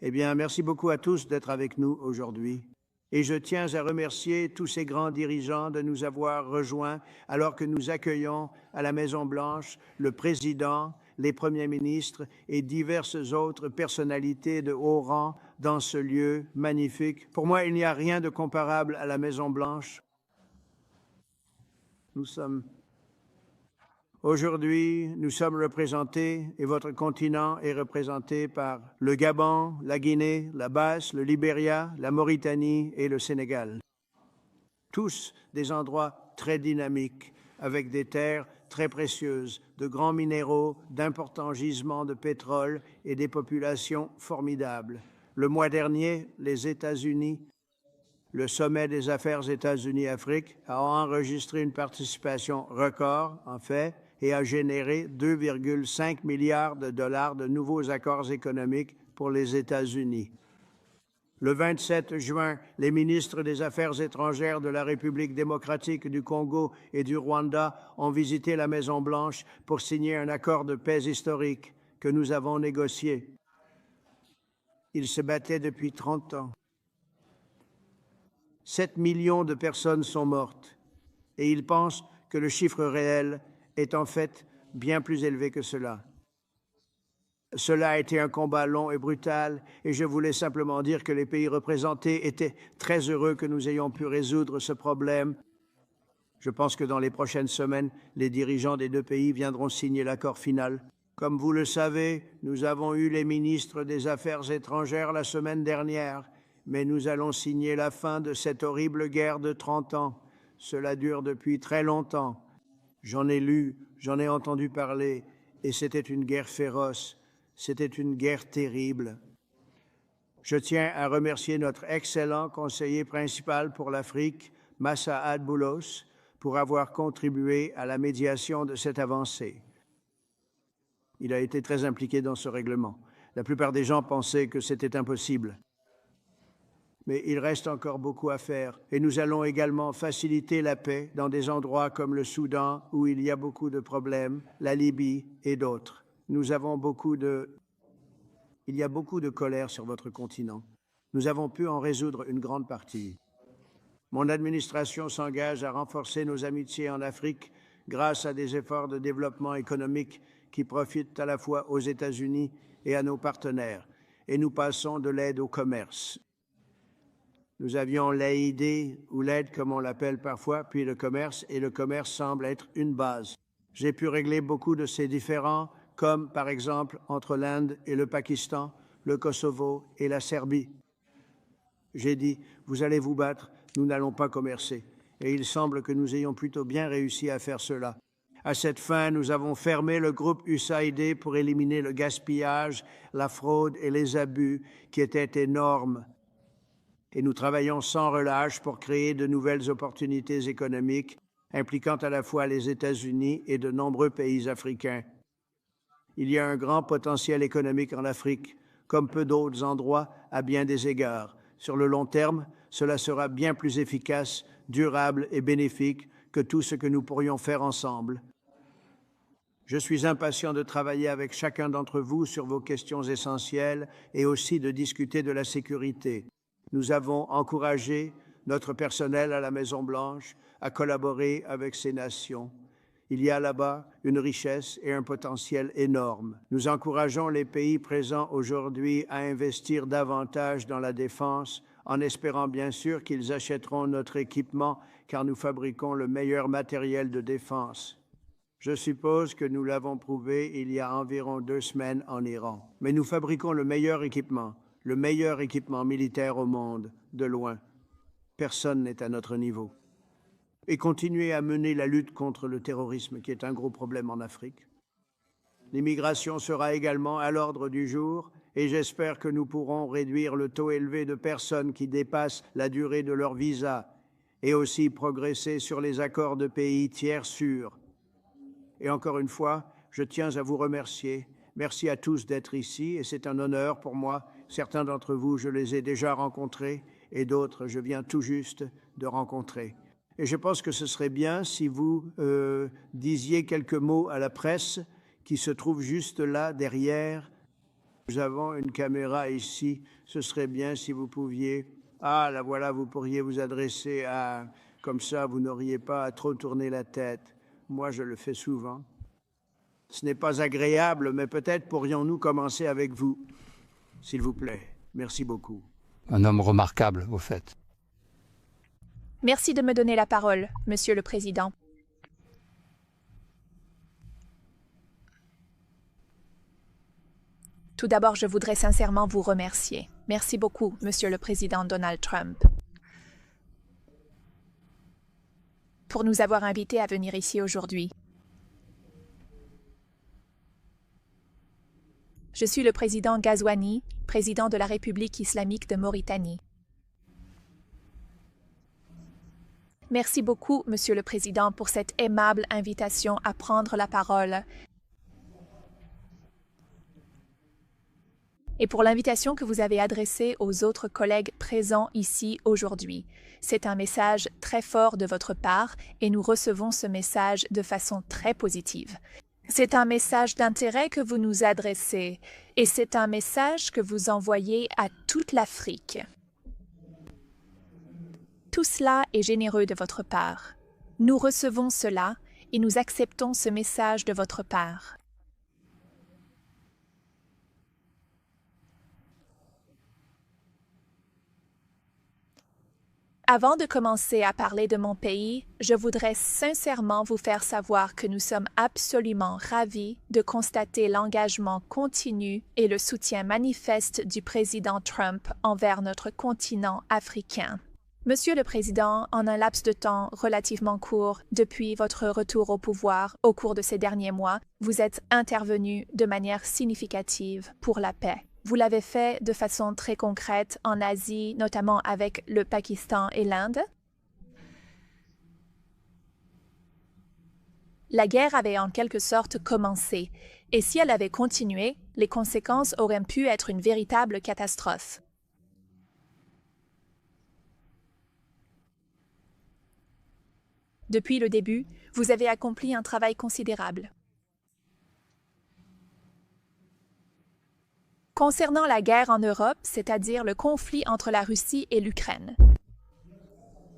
Eh bien, merci beaucoup à tous d'être avec nous aujourd'hui. Et je tiens à remercier tous ces grands dirigeants de nous avoir rejoints alors que nous accueillons à la Maison-Blanche le président, les premiers ministres et diverses autres personnalités de haut rang dans ce lieu magnifique. Pour moi, il n'y a rien de comparable à la Maison-Blanche. Aujourd'hui, nous sommes représentés et votre continent est représenté par le Gabon, la Guinée, la Basse, le Libéria, la Mauritanie et le Sénégal. Tous des endroits très dynamiques, avec des terres très précieuses, de grands minéraux, d'importants gisements de pétrole et des populations formidables. Le mois dernier, les États-Unis, le sommet des affaires États-Unis-Afrique, a enregistré une participation record, en fait, et a généré 2,5 milliards de dollars de nouveaux accords économiques pour les États-Unis. Le 27 juin, les ministres des Affaires étrangères de la République démocratique du Congo et du Rwanda ont visité la Maison-Blanche pour signer un accord de paix historique que nous avons négocié. Ils se battaient depuis 30 ans. 7 millions de personnes sont mortes et ils pensent que le chiffre réel est en fait bien plus élevé que cela. Cela a été un combat long et brutal et je voulais simplement dire que les pays représentés étaient très heureux que nous ayons pu résoudre ce problème. Je pense que dans les prochaines semaines, les dirigeants des deux pays viendront signer l'accord final. Comme vous le savez, nous avons eu les ministres des Affaires étrangères la semaine dernière, mais nous allons signer la fin de cette horrible guerre de 30 ans. Cela dure depuis très longtemps. J'en ai lu, j'en ai entendu parler, et c'était une guerre féroce, c'était une guerre terrible. Je tiens à remercier notre excellent conseiller principal pour l'Afrique, Massaad Boulos, pour avoir contribué à la médiation de cette avancée. Il a été très impliqué dans ce règlement. La plupart des gens pensaient que c'était impossible. Mais il reste encore beaucoup à faire et nous allons également faciliter la paix dans des endroits comme le Soudan où il y a beaucoup de problèmes, la Libye et d'autres. Il y a beaucoup de colère sur votre continent. Nous avons pu en résoudre une grande partie. Mon administration s'engage à renforcer nos amitiés en Afrique grâce à des efforts de développement économique qui profitent à la fois aux États-Unis et à nos partenaires. Et nous passons de l'aide au commerce. Nous avions l'AID, ou l'aide comme on l'appelle parfois, puis le commerce, et le commerce semble être une base. J'ai pu régler beaucoup de ces différends, comme par exemple entre l'Inde et le Pakistan, le Kosovo et la Serbie. J'ai dit, vous allez vous battre, nous n'allons pas commercer. Et il semble que nous ayons plutôt bien réussi à faire cela. À cette fin, nous avons fermé le groupe USAID pour éliminer le gaspillage, la fraude et les abus qui étaient énormes. Et nous travaillons sans relâche pour créer de nouvelles opportunités économiques impliquant à la fois les États-Unis et de nombreux pays africains. Il y a un grand potentiel économique en Afrique, comme peu d'autres endroits à bien des égards. Sur le long terme, cela sera bien plus efficace, durable et bénéfique que tout ce que nous pourrions faire ensemble. Je suis impatient de travailler avec chacun d'entre vous sur vos questions essentielles et aussi de discuter de la sécurité. Nous avons encouragé notre personnel à la Maison-Blanche à collaborer avec ces nations. Il y a là-bas une richesse et un potentiel énorme. Nous encourageons les pays présents aujourd'hui à investir davantage dans la défense, en espérant bien sûr qu'ils achèteront notre équipement car nous fabriquons le meilleur matériel de défense. Je suppose que nous l'avons prouvé il y a environ 2 semaines en Iran. Mais nous fabriquons le meilleur équipement militaire au monde, de loin. Personne n'est à notre niveau. Et continuer à mener la lutte contre le terrorisme, qui est un gros problème en Afrique. L'immigration sera également à l'ordre du jour et j'espère que nous pourrons réduire le taux élevé de personnes qui dépassent la durée de leur visa et aussi progresser sur les accords de pays tiers sûrs. Et encore une fois, je tiens à vous remercier. Merci à tous d'être ici et c'est un honneur pour moi. Certains d'entre vous, je les ai déjà rencontrés et d'autres, je viens tout juste de rencontrer. Et je pense que ce serait bien si vous disiez quelques mots à la presse qui se trouve juste là, derrière. Nous avons une caméra ici. Ce serait bien si vous pouviez... Ah, là voilà, vous pourriez vous adresser à... Comme ça, vous n'auriez pas à trop tourner la tête. Moi, je le fais souvent. Ce n'est pas agréable, mais peut-être pourrions-nous commencer avec vous, s'il vous plaît. Merci beaucoup. Un homme remarquable, au fait. Merci de me donner la parole, Monsieur le Président. Tout d'abord, je voudrais sincèrement vous remercier. Merci beaucoup, Monsieur le Président Donald Trump, pour nous avoir invités à venir ici aujourd'hui. Je suis le président Ghazouani, président de la République islamique de Mauritanie. Merci beaucoup, Monsieur le Président, pour cette aimable invitation à prendre la parole et pour l'invitation que vous avez adressée aux autres collègues présents ici aujourd'hui. C'est un message très fort de votre part et nous recevons ce message de façon très positive. C'est un message d'intérêt que vous nous adressez et c'est un message que vous envoyez à toute l'Afrique. Tout cela est généreux de votre part. Nous recevons cela et nous acceptons ce message de votre part. Avant de commencer à parler de mon pays, je voudrais sincèrement vous faire savoir que nous sommes absolument ravis de constater l'engagement continu et le soutien manifeste du président Trump envers notre continent africain. Monsieur le Président, en un laps de temps relativement court depuis votre retour au pouvoir au cours de ces derniers mois, vous êtes intervenu de manière significative pour la paix. Vous l'avez fait de façon très concrète en Asie, notamment avec le Pakistan et l'Inde. La guerre avait en quelque sorte commencé, et si elle avait continué, les conséquences auraient pu être une véritable catastrophe. Depuis le début, vous avez accompli un travail considérable. Concernant la guerre en Europe, c'est-à-dire le conflit entre la Russie et l'Ukraine,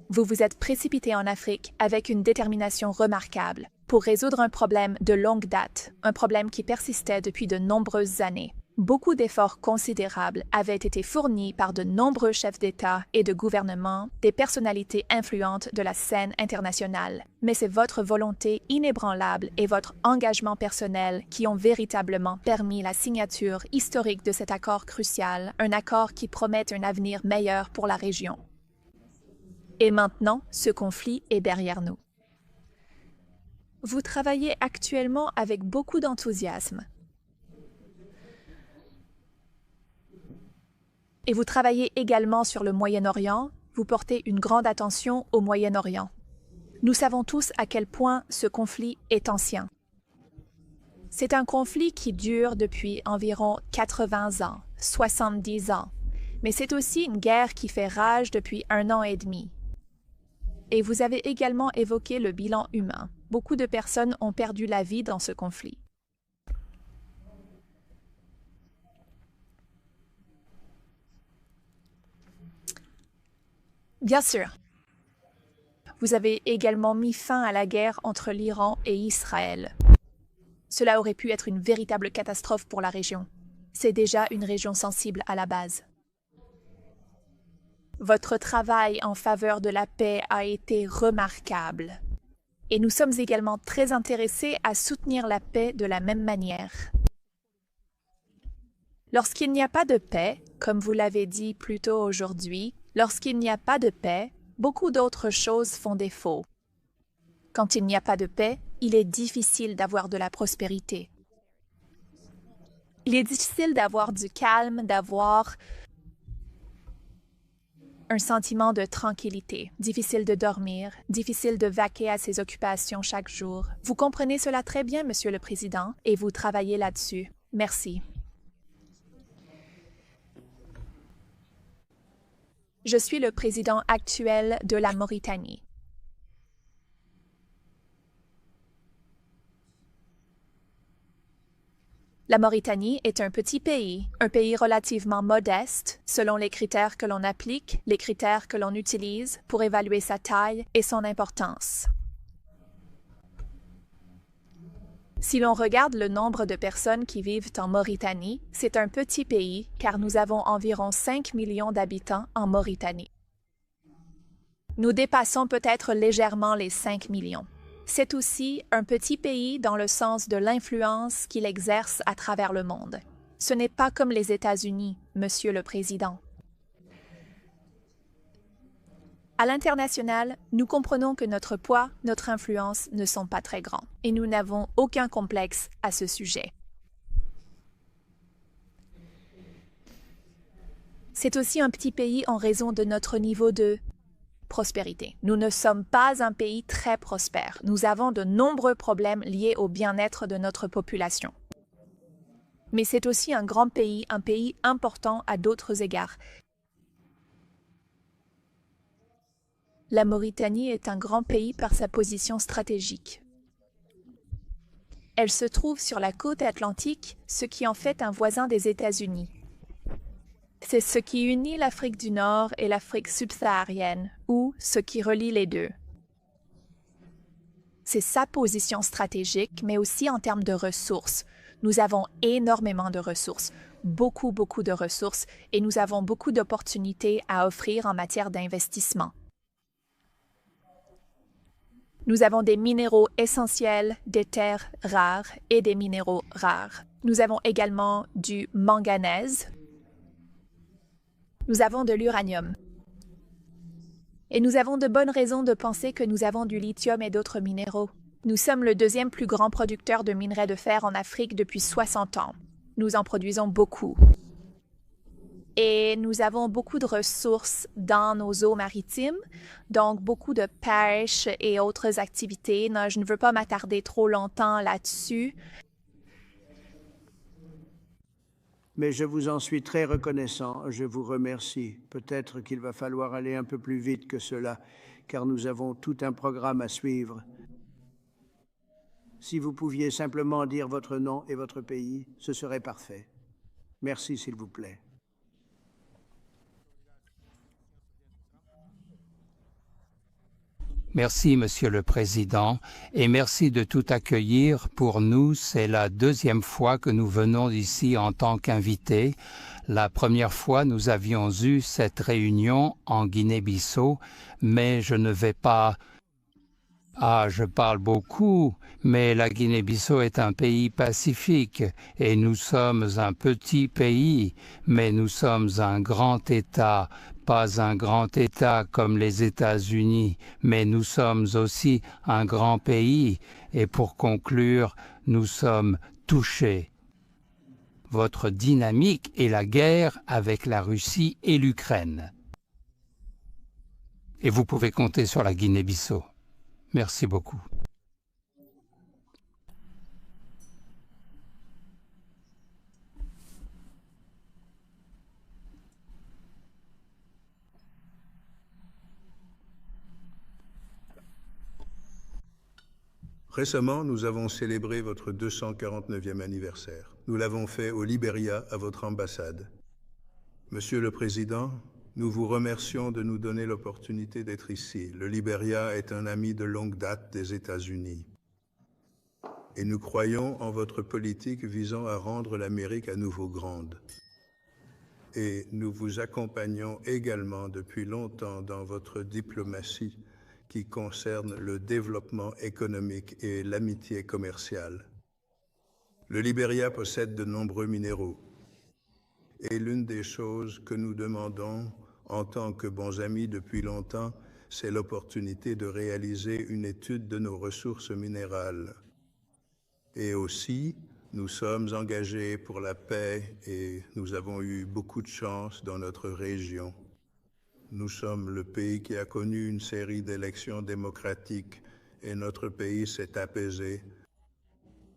vous vous êtes précipité en Afrique avec une détermination remarquable pour résoudre un problème de longue date, un problème qui persistait depuis de nombreuses années. Beaucoup d'efforts considérables avaient été fournis par de nombreux chefs d'État et de gouvernement, des personnalités influentes de la scène internationale. Mais c'est votre volonté inébranlable et votre engagement personnel qui ont véritablement permis la signature historique de cet accord crucial, un accord qui promet un avenir meilleur pour la région. Et maintenant, ce conflit est derrière nous. Vous travaillez actuellement avec beaucoup d'enthousiasme. Et vous travaillez également sur le Moyen-Orient, vous portez une grande attention au Moyen-Orient. Nous savons tous à quel point ce conflit est ancien. C'est un conflit qui dure depuis environ 80 ans, 70 ans, mais c'est aussi une guerre qui fait rage depuis 1 an et demi. Et vous avez également évoqué le bilan humain. Beaucoup de personnes ont perdu la vie dans ce conflit. Bien sûr. Vous avez également mis fin à la guerre entre l'Iran et Israël. Cela aurait pu être une véritable catastrophe pour la région. C'est déjà une région sensible à la base. Votre travail en faveur de la paix a été remarquable. Et nous sommes également très intéressés à soutenir la paix de la même manière. Lorsqu'il n'y a pas de paix, comme vous l'avez dit plus tôt aujourd'hui, lorsqu'il n'y a pas de paix, beaucoup d'autres choses font défaut. Quand il n'y a pas de paix, il est difficile d'avoir de la prospérité. Il est difficile d'avoir du calme, d'avoir un sentiment de tranquillité, difficile de dormir, difficile de vaquer à ses occupations chaque jour. Vous comprenez cela très bien, Monsieur le Président, et vous travaillez là-dessus. Merci. Je suis le président actuel de la Mauritanie. La Mauritanie est un pays relativement modeste selon les critères que l'on applique, les critères que l'on utilise pour évaluer sa taille et son importance. Si l'on regarde le nombre de personnes qui vivent en Mauritanie, c'est un petit pays car nous avons environ 5 millions d'habitants en Mauritanie. Nous dépassons peut-être légèrement les 5 millions. C'est aussi un petit pays dans le sens de l'influence qu'il exerce à travers le monde. Ce n'est pas comme les États-Unis, Monsieur le Président. À l'international, nous comprenons que notre poids, notre influence ne sont pas très grands et nous n'avons aucun complexe à ce sujet. C'est aussi un petit pays en raison de notre niveau de prospérité. Nous ne sommes pas un pays très prospère. Nous avons de nombreux problèmes liés au bien-être de notre population. Mais c'est aussi un grand pays, un pays important à d'autres égards. La Mauritanie est un grand pays par sa position stratégique. Elle se trouve sur la côte atlantique, ce qui en fait un voisin des États-Unis. C'est ce qui unit l'Afrique du Nord et l'Afrique subsaharienne, ou ce qui relie les deux. C'est sa position stratégique, mais aussi en termes de ressources. Nous avons énormément de ressources, beaucoup de ressources, et nous avons beaucoup d'opportunités à offrir en matière d'investissement. Nous avons des minéraux essentiels, des terres rares et des minéraux rares. Nous avons également du manganèse. Nous avons de l'uranium. Et nous avons de bonnes raisons de penser que nous avons du lithium et d'autres minéraux. Nous sommes le deuxième plus grand producteur de minerais de fer en Afrique depuis 60 ans. Nous en produisons beaucoup. Et nous avons beaucoup de ressources dans nos eaux maritimes, donc beaucoup de pêche et autres activités. Non, je ne veux pas m'attarder trop longtemps là-dessus. Mais je vous en suis très reconnaissant. Je vous remercie. Peut-être qu'il va falloir aller un peu plus vite que cela, car nous avons tout un programme à suivre. Si vous pouviez simplement dire votre nom et votre pays, ce serait parfait. Merci, s'il vous plaît. Merci, Monsieur le Président, et merci de tout accueillir. Pour nous, c'est la deuxième fois que nous venons ici en tant qu'invités. La première fois, nous avions eu cette réunion en Guinée-Bissau, mais je ne vais pas... je parle beaucoup, mais la Guinée-Bissau est un pays pacifique et nous sommes un petit pays, mais nous sommes un grand État, pas un grand État comme les États-Unis, mais nous sommes aussi un grand pays et pour conclure, nous sommes touchés. Votre dynamique est la guerre avec la Russie et l'Ukraine. Et vous pouvez compter sur la Guinée-Bissau. Merci beaucoup. Récemment, nous avons célébré votre 249e anniversaire. Nous l'avons fait au Libéria, à votre ambassade. Monsieur le Président, nous vous remercions de nous donner l'opportunité d'être ici. Le Libéria est un ami de longue date des États-Unis. Et nous croyons en votre politique visant à rendre l'Amérique à nouveau grande. Et nous vous accompagnons également depuis longtemps dans votre diplomatie qui concerne le développement économique et l'amitié commerciale. Le Libéria possède de nombreux minéraux. Et l'une des choses que nous demandons en tant que bons amis depuis longtemps, c'est l'opportunité de réaliser une étude de nos ressources minérales. Et aussi, nous sommes engagés pour la paix et nous avons eu beaucoup de chance dans notre région. Nous sommes le pays qui a connu une série d'élections démocratiques et notre pays s'est apaisé.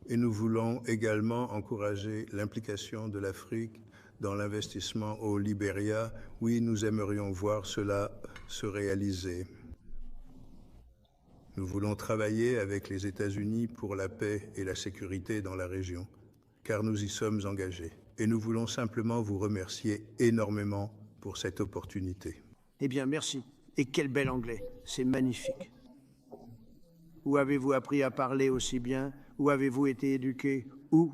Et nous voulons également encourager l'implication de l'Afrique dans l'investissement au Libéria. Oui, nous aimerions voir cela se réaliser. Nous voulons travailler avec les États-Unis pour la paix et la sécurité dans la région. car nous y sommes engagés. Et nous voulons simplement vous remercier énormément pour cette opportunité. Eh bien, merci. Et quel bel anglais. C'est magnifique. Où avez-vous appris à parler aussi bien? Où avez-vous été éduqué? Où?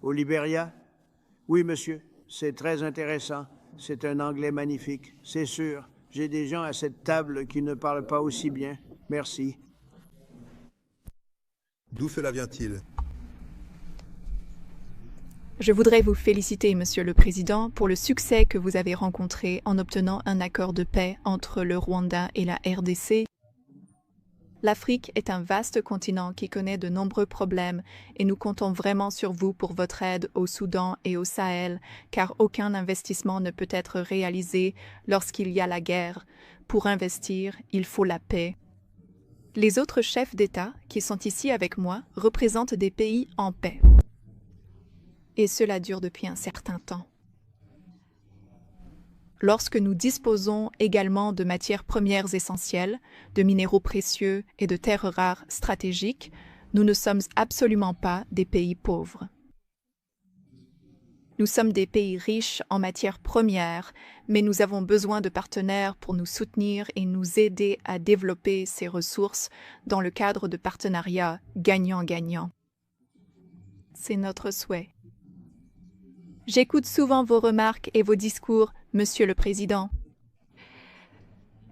Au Libéria? Oui, monsieur. C'est très intéressant. C'est un anglais magnifique. C'est sûr. J'ai des gens à cette table qui ne parlent pas aussi bien. Merci. D'où cela vient-il? Je voudrais vous féliciter, Monsieur le Président, pour le succès que vous avez rencontré en obtenant un accord de paix entre le Rwanda et la RDC. L'Afrique est un vaste continent qui connaît de nombreux problèmes et nous comptons vraiment sur vous pour votre aide au Soudan et au Sahel, car aucun investissement ne peut être réalisé lorsqu'il y a la guerre. Pour investir, il faut la paix. Les autres chefs d'État qui sont ici avec moi représentent des pays en paix. Et cela dure depuis un certain temps. Lorsque nous disposons également de matières premières essentielles, de minéraux précieux et de terres rares stratégiques, nous ne sommes absolument pas des pays pauvres. Nous sommes des pays riches en matières premières, mais nous avons besoin de partenaires pour nous soutenir et nous aider à développer ces ressources dans le cadre de partenariats gagnant-gagnant. C'est notre souhait. J'écoute souvent vos remarques et vos discours, Monsieur le Président.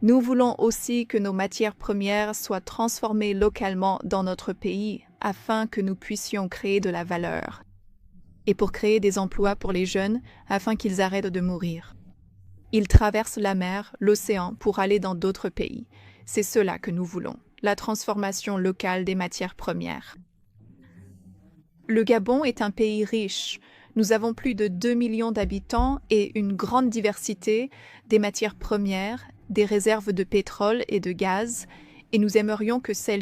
Nous voulons aussi que nos matières premières soient transformées localement dans notre pays afin que nous puissions créer de la valeur et pour créer des emplois pour les jeunes afin qu'ils arrêtent de mourir. Ils traversent la mer, l'océan pour aller dans d'autres pays. C'est cela que nous voulons, la transformation locale des matières premières. Le Gabon est un pays riche. Nous avons plus de 2 millions d'habitants et une grande diversité des matières premières, des réserves de pétrole et de gaz, et nous aimerions que ces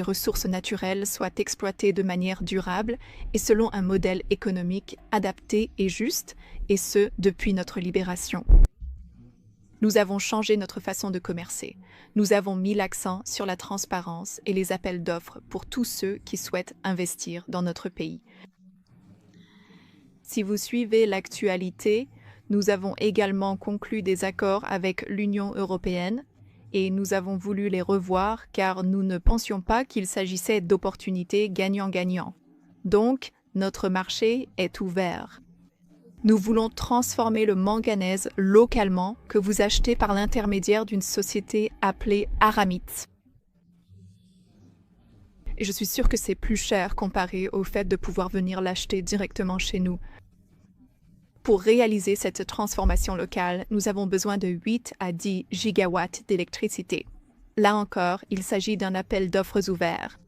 ressources naturelles soient exploitées de manière durable et selon un modèle économique adapté et juste, et ce, depuis notre libération. Nous avons changé notre façon de commercer. Nous avons mis l'accent sur la transparence et les appels d'offres pour tous ceux qui souhaitent investir dans notre pays. Si vous suivez l'actualité, nous avons également conclu des accords avec l'Union européenne et nous avons voulu les revoir car nous ne pensions pas qu'il s'agissait d'opportunités gagnant-gagnant. Donc, notre marché est ouvert. Nous voulons transformer le manganèse localement que vous achetez par l'intermédiaire d'une société appelée Aramit. Et je suis sûre que c'est plus cher comparé au fait de pouvoir venir l'acheter directement chez nous. Pour réaliser cette transformation locale, nous avons besoin de 8 à 10 gigawatts d'électricité. Là encore, il s'agit d'un appel d'offres ouvert.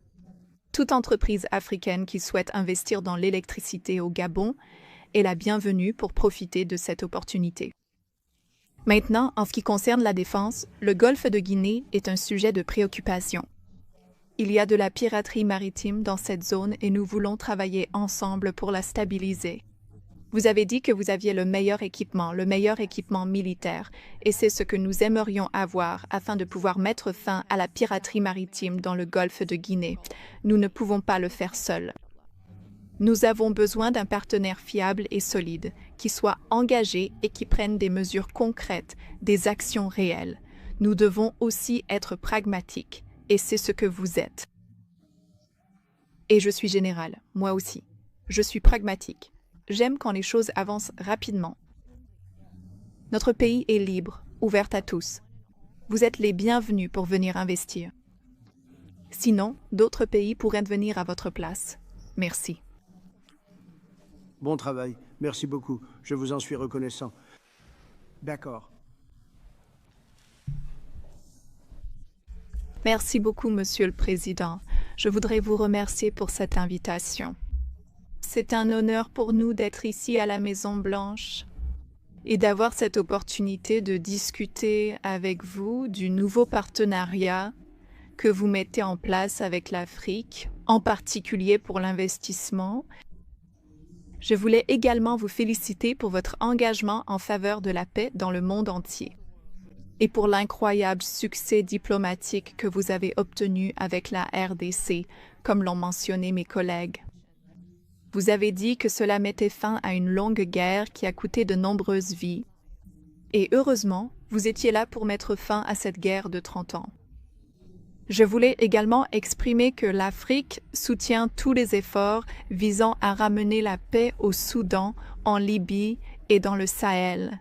Toute entreprise africaine qui souhaite investir dans l'électricité au Gabon est la bienvenue pour profiter de cette opportunité. Maintenant, en ce qui concerne la défense, le golfe de Guinée est un sujet de préoccupation. Il y a de la piraterie maritime dans cette zone et nous voulons travailler ensemble pour la stabiliser. Vous avez dit que vous aviez le meilleur équipement militaire, et c'est ce que nous aimerions avoir afin de pouvoir mettre fin à la piraterie maritime dans le golfe de Guinée. Nous ne pouvons pas le faire seuls. Nous avons besoin d'un partenaire fiable et solide, qui soit engagé et qui prenne des mesures concrètes, des actions réelles. Nous devons aussi être pragmatiques. Et c'est ce que vous êtes. Et je suis général, moi aussi. Je suis pragmatique. J'aime quand les choses avancent rapidement. Notre pays est libre, ouvert à tous. Vous êtes les bienvenus pour venir investir. Sinon, d'autres pays pourraient venir à votre place. Merci. Bon travail. Merci beaucoup. Je vous en suis reconnaissant. D'accord. Merci beaucoup, Monsieur le Président. Je voudrais vous remercier pour cette invitation. C'est un honneur pour nous d'être ici à la Maison-Blanche et d'avoir cette opportunité de discuter avec vous du nouveau partenariat que vous mettez en place avec l'Afrique, en particulier pour l'investissement. Je voulais également vous féliciter pour votre engagement en faveur de la paix dans le monde entier et pour l'incroyable succès diplomatique que vous avez obtenu avec la RDC, comme l'ont mentionné mes collègues. Vous avez dit que cela mettait fin à une longue guerre qui a coûté de nombreuses vies. Et heureusement, vous étiez là pour mettre fin à cette guerre de 30 ans. Je voulais également exprimer que l'Afrique soutient tous les efforts visant à ramener la paix au Soudan, en Libye et dans le Sahel.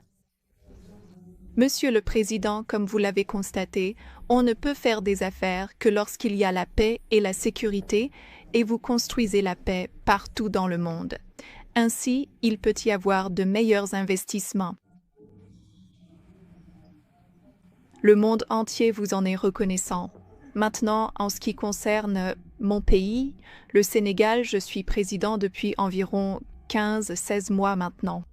Monsieur le Président, comme vous l'avez constaté, on ne peut faire des affaires que lorsqu'il y a la paix et la sécurité, et vous construisez la paix partout dans le monde. Ainsi, il peut y avoir de meilleurs investissements. Le monde entier vous en est reconnaissant. Maintenant, en ce qui concerne mon pays, le Sénégal, je suis président depuis environ 15-16 mois maintenant.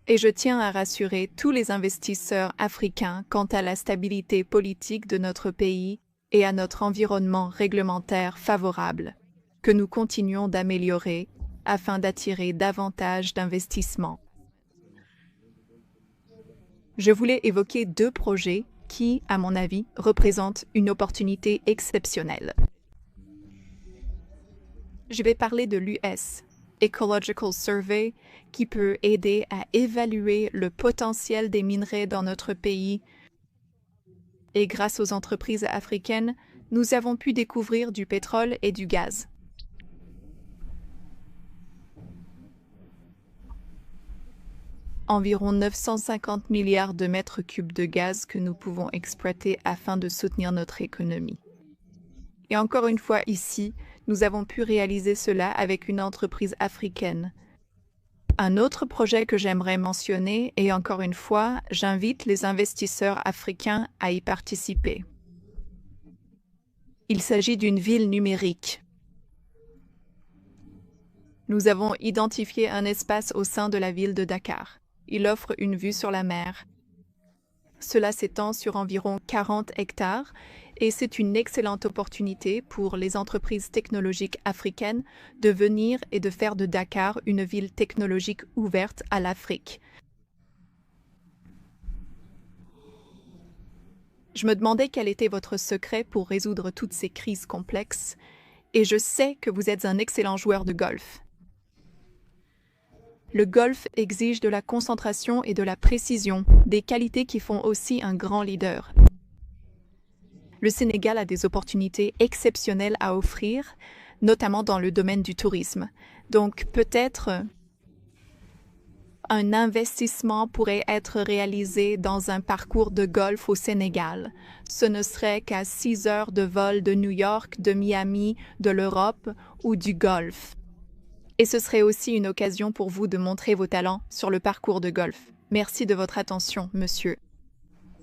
Et je tiens à rassurer tous les investisseurs africains quant à la stabilité politique de notre pays et à notre environnement réglementaire favorable, que nous continuons d'améliorer afin d'attirer davantage d'investissements. Je voulais évoquer 2 projets qui, à mon avis, représentent une opportunité exceptionnelle. Je vais parler de l'US, Ecological Survey, qui peut aider à évaluer le potentiel des minerais dans notre pays. Et grâce aux entreprises africaines, nous avons pu découvrir du pétrole et du gaz. Environ 950 milliards de mètres cubes de gaz que nous pouvons exploiter afin de soutenir notre économie. Et encore une fois ici, nous avons pu réaliser cela avec une entreprise africaine. Un autre projet que j'aimerais mentionner, et encore une fois, j'invite les investisseurs africains à y participer. Il s'agit d'une ville numérique. Nous avons identifié un espace au sein de la ville de Dakar. Il offre une vue sur la mer. Cela s'étend sur environ 40 hectares et c'est une excellente opportunité pour les entreprises technologiques africaines de venir et de faire de Dakar une ville technologique ouverte à l'Afrique. Je me demandais quel était votre secret pour résoudre toutes ces crises complexes et je sais que vous êtes un excellent joueur de golf. Le golf exige de la concentration et de la précision, des qualités qui font aussi un grand leader. Le Sénégal a des opportunités exceptionnelles à offrir, notamment dans le domaine du tourisme. Donc peut-être un investissement pourrait être réalisé dans un parcours de golf au Sénégal. Ce ne serait qu'à 6 heures de vol de New York, de Miami, de l'Europe ou du Golfe. Et ce serait aussi une occasion pour vous de montrer vos talents sur le parcours de golf. Merci de votre attention, monsieur.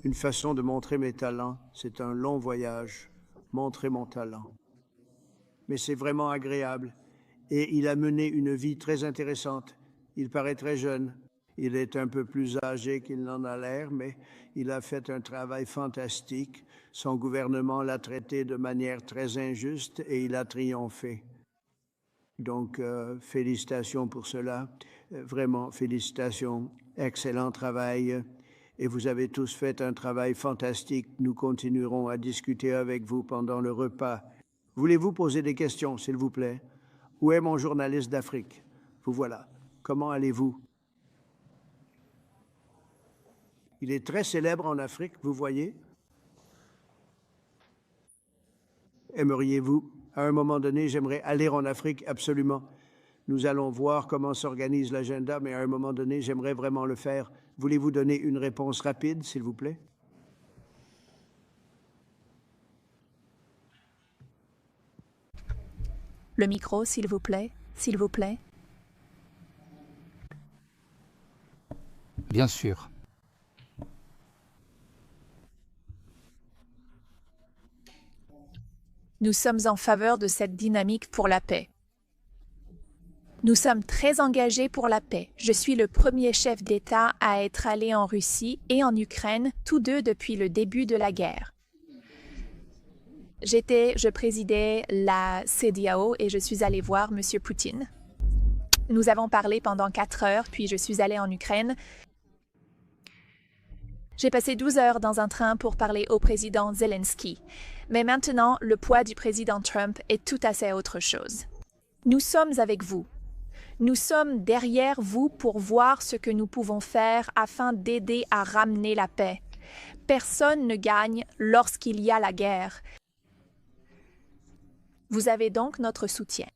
Une façon de montrer mes talents, c'est un long voyage, montrer mon talent. Mais c'est vraiment agréable. Et il a mené une vie très intéressante. Il paraît très jeune. Il est un peu plus âgé qu'il n'en a l'air, mais il a fait un travail fantastique. Son gouvernement l'a traité de manière très injuste et il a triomphé. Donc, félicitations pour cela. Vraiment, félicitations. Excellent travail. Et vous avez tous fait un travail fantastique. Nous continuerons à discuter avec vous pendant le repas. Voulez-vous poser des questions, s'il vous plaît? Où est mon journaliste d'Afrique? Vous voilà. Comment allez-vous? Il est très célèbre en Afrique, vous voyez. Aimeriez-vous? À un moment donné, j'aimerais aller en Afrique, absolument. Nous allons voir comment s'organise l'agenda, mais à un moment donné, j'aimerais vraiment le faire. Voulez-vous donner une réponse rapide, s'il vous plaît? Le micro, s'il vous plaît. S'il vous plaît. Bien sûr. Nous sommes en faveur de cette dynamique pour la paix. Nous sommes très engagés pour la paix. Je suis le premier chef d'État à être allé en Russie et en Ukraine, tous deux depuis le début de la guerre. Je présidais la CEDEAO et je suis allé voir M. Poutine. Nous avons parlé pendant 4 heures, puis je suis allé en Ukraine. J'ai passé 12 heures dans un train pour parler au président Zelensky. Mais maintenant, le poids du président Trump est tout à fait autre chose. Nous sommes avec vous. Nous sommes derrière vous pour voir ce que nous pouvons faire afin d'aider à ramener la paix. Personne ne gagne lorsqu'il y a la guerre. Vous avez donc notre soutien.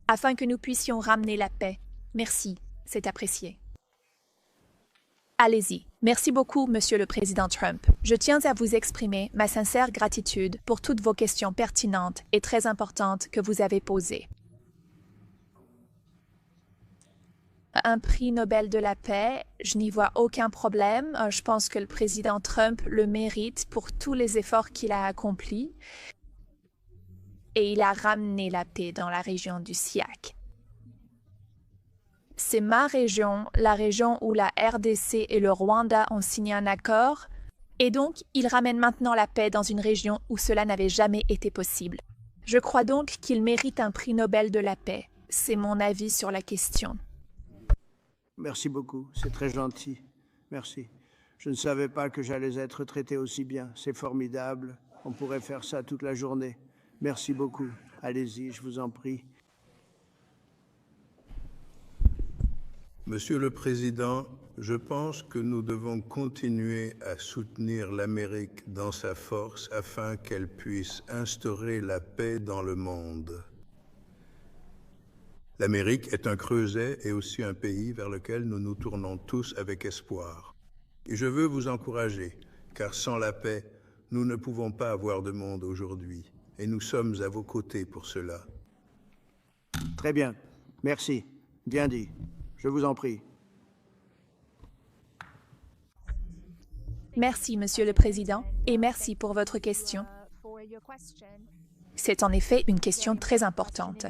Afin que nous puissions ramener la paix. Merci, c'est apprécié. Allez-y. Merci beaucoup, Monsieur le Président Trump. Je tiens à vous exprimer ma sincère gratitude pour toutes vos questions pertinentes et très importantes que vous avez posées. Un prix Nobel de la paix, je n'y vois aucun problème. Je pense que le président Trump le mérite pour tous les efforts qu'il a accomplis. Et il a ramené la paix dans la région du SIAC. C'est ma région, la région où la RDC et le Rwanda ont signé un accord, et donc il ramène maintenant la paix dans une région où cela n'avait jamais été possible. Je crois donc qu'il mérite un prix Nobel de la paix. C'est mon avis sur la question. Merci beaucoup, c'est très gentil. Merci. Je ne savais pas que j'allais être traité aussi bien. C'est formidable. On pourrait faire ça toute la journée. Merci beaucoup. Allez-y, je vous en prie. Monsieur le Président, je pense que nous devons continuer à soutenir l'Amérique dans sa force afin qu'elle puisse instaurer la paix dans le monde. L'Amérique est un creuset et aussi un pays vers lequel nous nous tournons tous avec espoir. Et je veux vous encourager, car sans la paix, nous ne pouvons pas avoir de monde aujourd'hui. Et nous sommes à vos côtés pour cela. Très bien. Merci. Bien dit. Je vous en prie. Merci, Monsieur le Président, et merci pour votre question. C'est en effet une question très importante.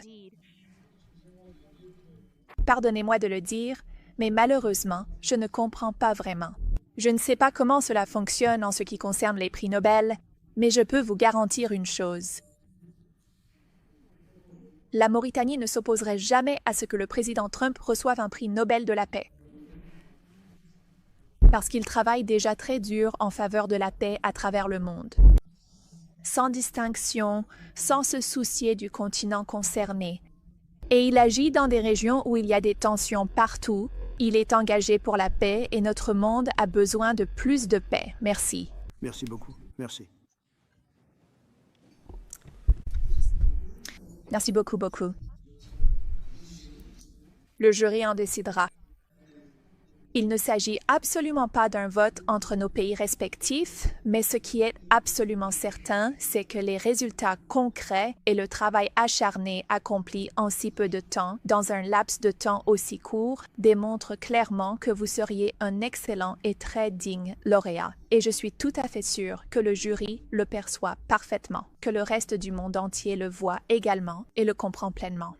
Pardonnez-moi de le dire, mais malheureusement, je ne comprends pas vraiment. Je ne sais pas comment cela fonctionne en ce qui concerne les prix Nobel, mais je peux vous garantir une chose. La Mauritanie ne s'opposerait jamais à ce que le président Trump reçoive un prix Nobel de la paix. Parce qu'il travaille déjà très dur en faveur de la paix à travers le monde. Sans distinction, sans se soucier du continent concerné. Et il agit dans des régions où il y a des tensions partout. Il est engagé pour la paix et notre monde a besoin de plus de paix. Merci. Merci beaucoup. Merci. Merci beaucoup. Le jury en décidera. Il ne s'agit absolument pas d'un vote entre nos pays respectifs, mais ce qui est absolument certain, c'est que les résultats concrets et le travail acharné accompli en si peu de temps, dans un laps de temps aussi court, démontrent clairement que vous seriez un excellent et très digne lauréat. Et je suis tout à fait sûre que le jury le perçoit parfaitement, que le reste du monde entier le voit également et le comprend pleinement.